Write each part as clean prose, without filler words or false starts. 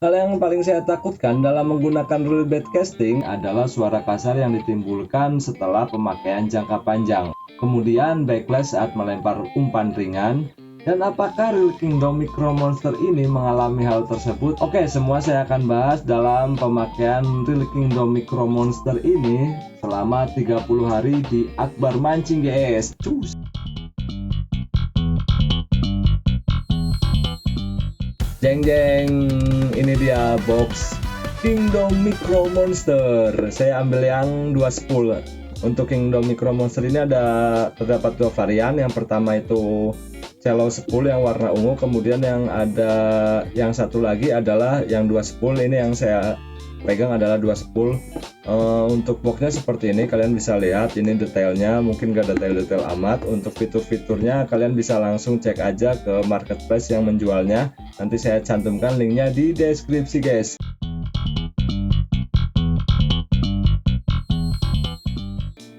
Hal yang paling saya takutkan dalam menggunakan reel bait casting adalah suara kasar yang ditimbulkan setelah pemakaian jangka panjang. Kemudian backlash saat melempar umpan ringan. Dan apakah Reel Kingdom Micro Monster ini mengalami hal tersebut? Oke, semua saya akan bahas dalam pemakaian Reel Kingdom Micro Monster ini selama 30 hari di Akbar Mancing guys. Cus. Jeng jeng, ini dia box Kingdom Micro Monster. Saya ambil yang 2 spool. Untuk Kingdom Micro Monster ini terdapat dua varian. Yang pertama itu cello spool yang warna ungu, kemudian yang satu lagi adalah yang 2 spool. Ini yang saya pegang adalah 2 spool. Untuk boxnya seperti ini, kalian bisa lihat ini detailnya, mungkin gak detail-detail amat. Untuk fitur-fiturnya kalian bisa langsung cek aja ke marketplace yang menjualnya, nanti saya cantumkan linknya di deskripsi guys.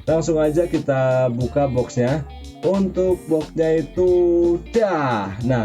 Langsung aja kita buka boxnya. Untuk boxnya itu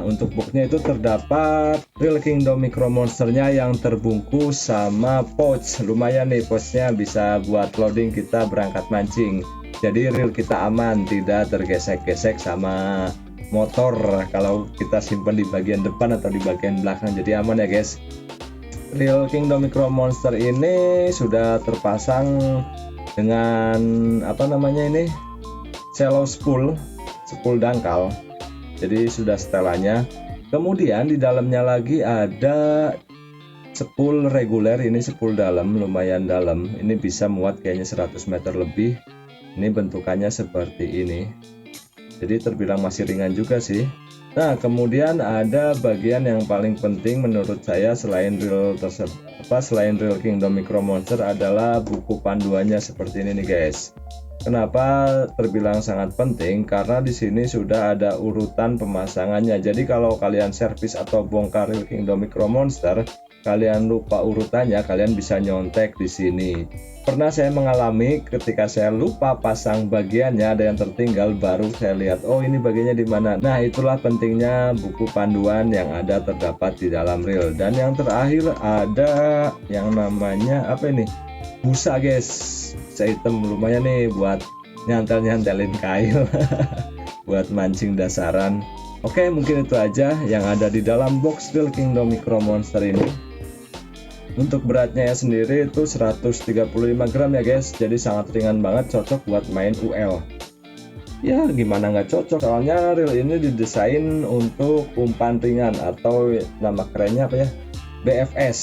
untuk boxnya itu terdapat Reel Kingdom Micro Monsternya yang terbungkus sama pouch. Lumayan nih, pouchnya bisa buat loading kita berangkat mancing. Jadi reel kita aman, tidak tergesek-gesek sama motor kalau kita simpan di bagian depan atau di bagian belakang. Jadi aman ya guys. Reel Kingdom Micro Monster ini sudah terpasang dengan cello spool dangkal, jadi sudah setelannya. Kemudian di dalamnya lagi ada spool reguler, ini spool dalam, lumayan dalam, ini bisa muat kayaknya 100 meter lebih. Ini bentukannya seperti ini, jadi terbilang masih ringan juga sih. Nah, kemudian ada bagian yang paling penting menurut saya selain Reel Kingdom Micro Monster adalah buku panduannya seperti ini nih guys. Kenapa terbilang sangat penting? Karena di sini sudah ada urutan pemasangannya. Jadi kalau kalian servis atau bongkar Reel Kingdom Micro Monster, kalian lupa urutannya, kalian bisa nyontek di sini. Pernah saya mengalami ketika saya lupa pasang bagiannya, ada yang tertinggal, baru saya lihat, oh ini bagiannya di mana. Nah, itulah pentingnya buku panduan yang terdapat di dalam reel. Dan yang terakhir ada yang namanya busa guys. Item lumayan nih buat nyantelin kail buat mancing dasaran. Oke, mungkin itu aja yang ada di dalam box Reel Kingdom Micro Monster ini. Untuk beratnya sendiri itu 135 gram ya guys, jadi sangat ringan banget, cocok buat main UL. Ya gimana nggak cocok, soalnya reel ini didesain untuk umpan ringan atau nama kerennya BFS.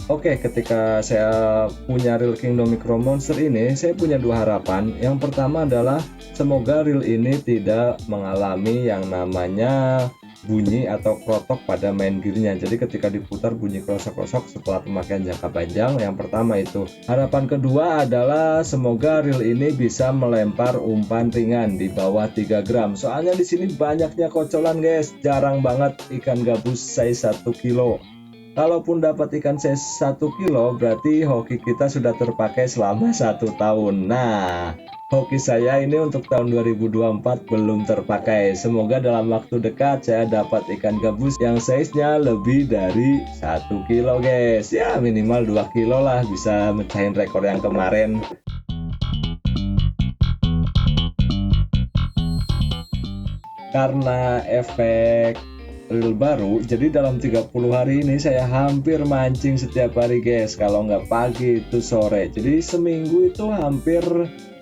Oke, ketika saya punya Reel Kingdom Micro Monster ini, saya punya dua harapan. Yang pertama adalah semoga reel ini tidak mengalami yang namanya bunyi atau krotok pada main gearnya. Jadi ketika diputar bunyi krosok-krosok setelah pemakaian jangka panjang. Yang pertama itu. Harapan kedua adalah semoga reel ini bisa melempar umpan ringan di bawah 3 gram. Soalnya di sini banyaknya kocolan guys. Jarang banget ikan gabus size 1 kilo. Kalaupun dapat ikan size 1 kilo, berarti hoki kita sudah terpakai selama 1 tahun. Nah, hoki saya ini untuk tahun 2024 belum terpakai. Semoga dalam waktu dekat saya dapat ikan gabus yang size-nya lebih dari 1 kilo guys. Ya minimal 2 kilo lah, bisa mecahin rekor yang kemarin. Karena efek reel baru, jadi dalam 30 hari ini saya hampir mancing setiap hari guys. Kalau nggak pagi itu sore, jadi seminggu itu hampir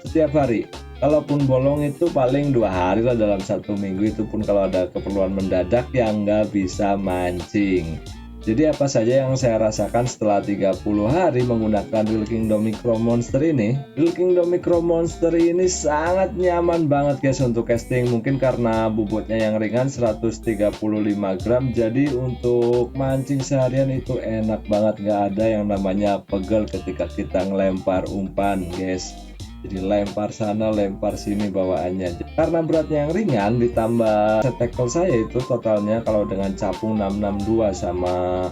setiap hari. Kalaupun bolong itu paling 2 hari lah dalam 1 minggu, itu pun kalau ada keperluan mendadak yang nggak bisa mancing. Jadi apa saja yang saya rasakan setelah 30 hari menggunakan Reel Kingdom Micro Monster ini? Reel Kingdom Micro Monster ini sangat nyaman banget guys untuk casting. Mungkin karena bobotnya yang ringan 135 gram, jadi untuk mancing seharian itu enak banget. Nggak ada yang namanya pegel ketika kita ngelempar umpan guys. Jadi lempar sana lempar sini bawaannya. karena beratnya yang ringan ditambah set tackle saya itu totalnya kalau dengan capung 662 sama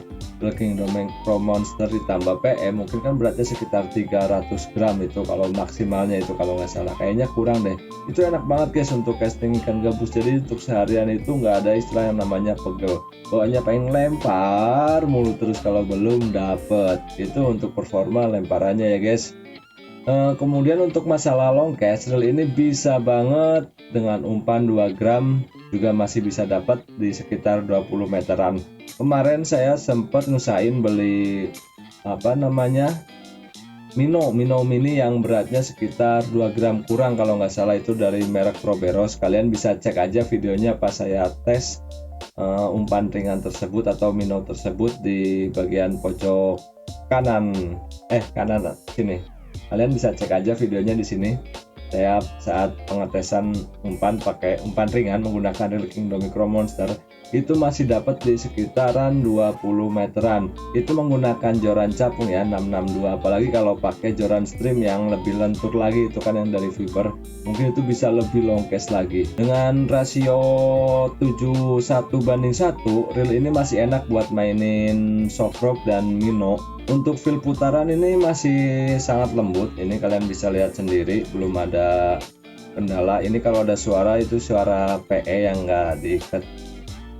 King Domicro Monster ditambah PM mungkin kan beratnya sekitar 300 gram itu kalau maksimalnya itu, kalau nggak salah kayaknya kurang deh. Itu enak banget guys untuk casting ikan gabus, jadi untuk seharian itu nggak ada istilah yang namanya pegel, bawaannya pengen lempar mulu terus kalau belum dapet. Itu untuk performa lemparannya ya guys. Kemudian untuk masalah long cast, reel ini bisa banget dengan umpan 2 gram juga masih bisa dapat di sekitar 20 meteran. Kemarin saya sempat ngusahain beli apa namanya Mino mini yang beratnya sekitar 2 gram kurang kalau nggak salah, itu dari merek Proberos. Kalian bisa cek aja videonya pas saya tes umpan ringan tersebut atau Mino tersebut di bagian pojok kanan sini. Kalian bisa cek aja videonya di sini. Saya saat pengetesan umpan pakai umpan ringan menggunakan reel King Domicro Monster itu masih dapat di sekitaran 20 meteran. Itu menggunakan joran capung ya 662, apalagi kalau pakai joran stream yang lebih lentur lagi itu kan yang dari Viper, mungkin itu bisa lebih long cast lagi. Dengan rasio 71:1, reel ini masih enak buat mainin soft rock dan Mino. Untuk feel putaran ini masih sangat lembut, ini kalian bisa lihat sendiri, belum ada kendala. Ini kalau ada suara itu suara PE yang nggak diikat,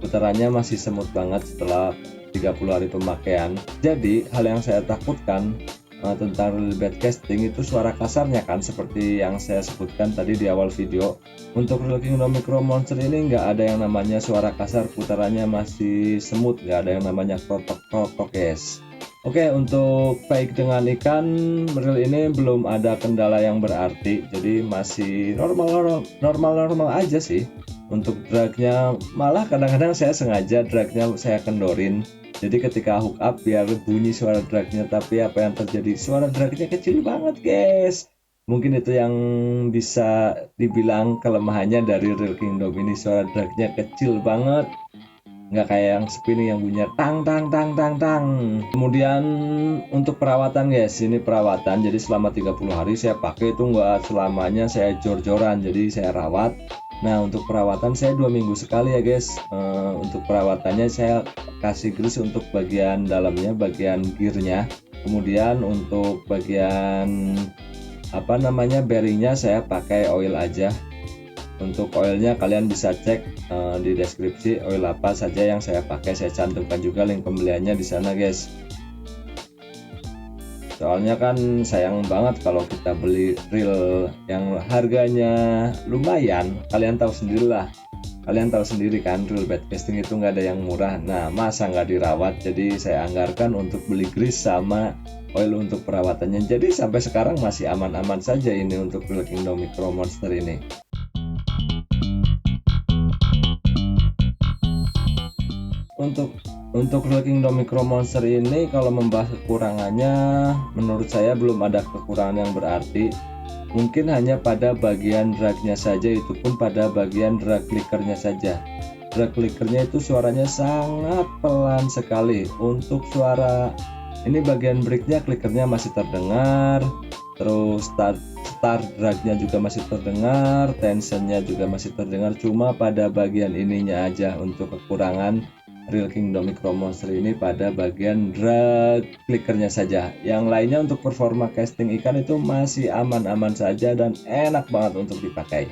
putarannya masih semut banget setelah 30 hari pemakaian. Jadi hal yang saya takutkan tentang reel bed casting itu suara kasarnya kan, seperti yang saya sebutkan tadi di awal video. Untuk reel King Domicro Monster ini nggak ada yang namanya suara kasar, putarannya masih semut, nggak ada yang namanya krotok-krotok guys. Oke, untuk baik dengan ikan, reel ini belum ada kendala yang berarti, jadi masih normal aja sih. Untuk dragnya malah kadang-kadang saya sengaja dragnya saya kendorin, jadi ketika hook up biar bunyi suara dragnya, tapi apa yang terjadi, suara dragnya kecil banget guys. Mungkin itu yang bisa dibilang kelemahannya dari reel Kingdom ini, suara dragnya kecil banget, nggak kayak yang spinning yang bunyinya tang tang tang tang tang. Kemudian untuk perawatan guys, ini perawatan, jadi selama 30 hari saya pakai itu nggak selamanya saya jor-joran, jadi saya rawat. Nah untuk perawatan saya 2 minggu sekali ya guys. Untuk perawatannya saya kasih grease untuk bagian dalamnya, bagian gearnya. Kemudian untuk bagian bearingnya saya pakai oil aja. Untuk oilnya kalian bisa cek di deskripsi oil apa saja yang saya pakai, saya cantumkan juga link pembeliannya di sana guys. Soalnya kan sayang banget kalau kita beli reel yang harganya lumayan, kalian tahu sendiri kan, reel bed casting itu nggak ada yang murah. Nah masa nggak dirawat, jadi saya anggarkan untuk beli grease sama oil untuk perawatannya. Jadi sampai sekarang masih aman-aman saja ini untuk reel King Domicro Monster ini. Untuk reel King Domicro Monster ini kalau membahas kekurangannya, menurut saya belum ada kekurangan yang berarti. Mungkin hanya pada bagian dragnya saja, itu pun pada bagian drag clickernya saja. Drag clickernya itu suaranya sangat pelan sekali. Untuk suara ini bagian breaknya, clickernya masih terdengar, terus start dragnya juga masih terdengar, tensionnya juga masih terdengar. Cuma pada bagian ininya aja untuk kekurangan reel King Domicro Monster ini, pada bagian drag clickernya saja. Yang lainnya untuk performa casting ikan itu masih aman-aman saja dan enak banget untuk dipakai.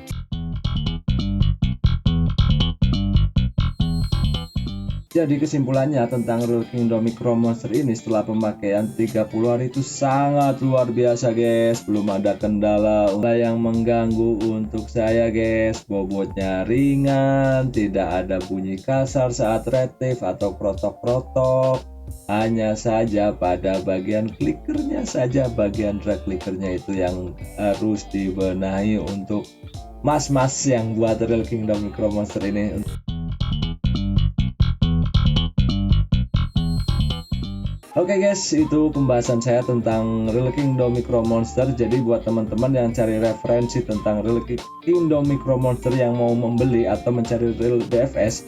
Jadi kesimpulannya tentang reel King Domicro Monster ini setelah pemakaian 30 hari itu sangat luar biasa guys. Belum ada kendala yang mengganggu untuk saya guys. Bobotnya ringan, tidak ada bunyi kasar saat retrieve atau krotok-krotok. Hanya saja pada bagian clickernya saja, bagian drag clickernya itu yang harus dibenahi untuk mas-mas yang buat reel King Domicro Monster ini. Oke guys, itu pembahasan saya tentang reel King Domicro Monster. Jadi buat teman-teman yang cari referensi tentang reel King Domicro Monster yang mau membeli atau mencari reel BFS,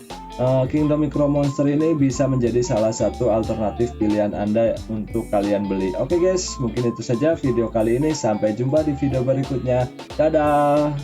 King Domicro Monster ini bisa menjadi salah satu alternatif pilihan Anda untuk kalian beli. Oke guys, mungkin itu saja video kali ini. Sampai jumpa di video berikutnya. Dadah.